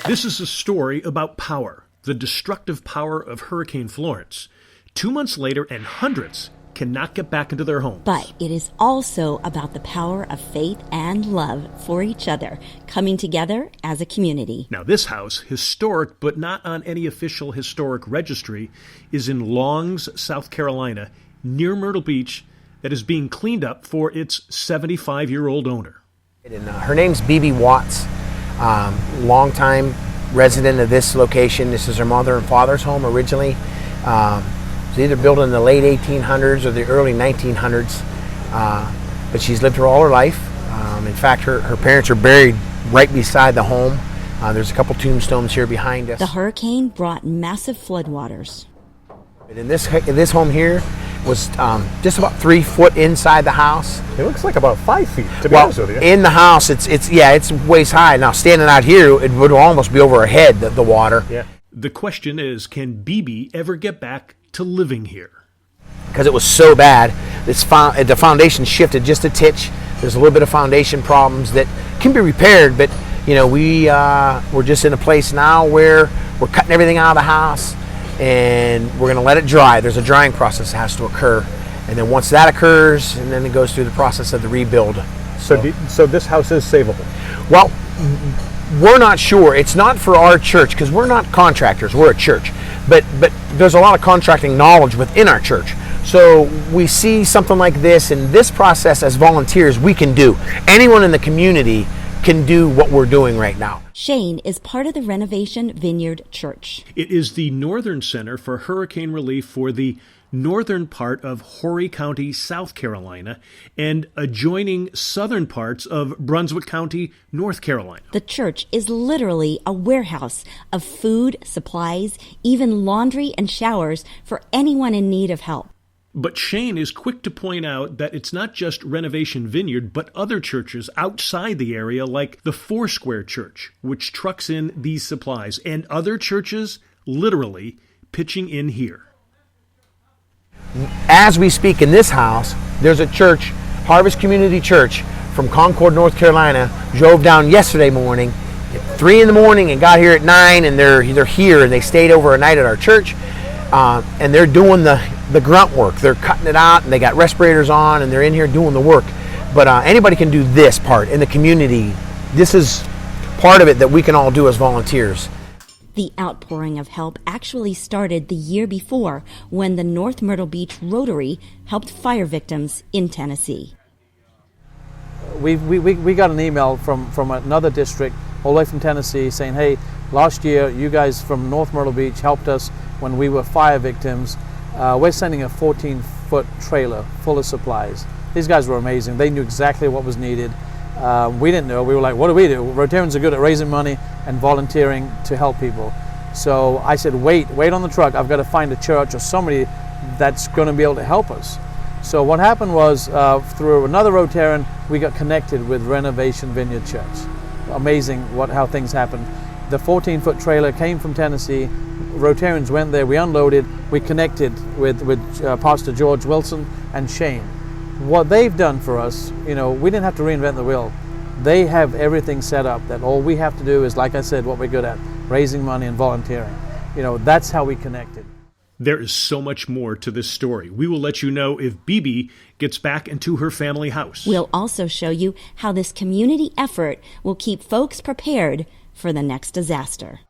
This is a story about power, the destructive power of Hurricane Florence. 2 months later, and hundreds cannot get back into their homes. But it is also about the power of faith and love for each other, coming together as a community. Now, this house, historic but not on any official historic registry, is in Longs, South Carolina, near Myrtle Beach, that is being cleaned up for its 75-year-old owner. And, her name's B.B. Watts, longtime resident of this location. This is her mother and father's home originally. It was either built in the late 1800s or the early 1900s, but she's lived here all her life. In fact, her parents are buried right beside the home. There's a couple tombstones here behind us. The hurricane brought massive floodwaters. And this home here was just about 3 foot inside the house. It looks like about 5 feet, to be honest with you. In the house, it's waist high. Now, standing out here, it would almost be over our head, the water. Yeah. The question is, can BB ever get back to living here? Because it was so bad, the foundation shifted just a titch. There's a little bit of foundation problems that can be repaired, but we're just in a place now where we're cutting everything out of the house, and we're going to let it dry. There's a drying process that has to occur, and then once that occurs, and then it goes through the process of the rebuild. So this house is savable? Well, we're not sure. It's not for our church because we're not contractors. We're a church, but there's a lot of contracting knowledge within our church. So we see something like this, and this process as volunteers we can do. Anyone in the community can do what we're doing right now. Shane is part of the Renovation Vineyard Church. It is the Northern Center for Hurricane Relief for the northern part of Horry County, South Carolina, and adjoining southern parts of Brunswick County, North Carolina. The church is literally a warehouse of food, supplies, even laundry and showers for anyone in need of help. But Shane is quick to point out that it's not just Renovation Vineyard, but other churches outside the area like the Foursquare Church, which trucks in these supplies, and other churches literally pitching in here. As we speak in this house, there's a church, Harvest Community Church from Concord, North Carolina, drove down yesterday morning at 3 in the morning and got here at 9, and they're here, and they stayed over a night at our church, and they're doing the grunt work. They're cutting it out, and they got respirators on, and they're in here doing the work. But anybody can do this part in the community. This is part of it that we can all do as volunteers. The outpouring of help actually started the year before when the North Myrtle Beach Rotary helped fire victims in Tennessee. We got an email from another district all the way from Tennessee saying, hey, last year you guys from North Myrtle Beach helped us when we were fire victims. We're sending a 14-foot trailer full of supplies. These guys were amazing. They knew exactly what was needed. We didn't know. We were like, what do we do? Rotarians are good at raising money and volunteering to help people. So I said, wait on the truck. I've got to find a church or somebody that's going to be able to help us. So what happened was, through another Rotarian, we got connected with Renovation Vineyard Church. Amazing how things happened. The 14-foot trailer came from Tennessee. Rotarians went there, we unloaded, we connected with Pastor George Wilson and Shane. What they've done for us, we didn't have to reinvent the wheel. They have everything set up that all we have to do is, like I said, what we're good at, raising money and volunteering. That's how we connected. There is so much more to this story. We will let you know if BB gets back into her family house. We'll also show you how this community effort will keep folks prepared for the next disaster.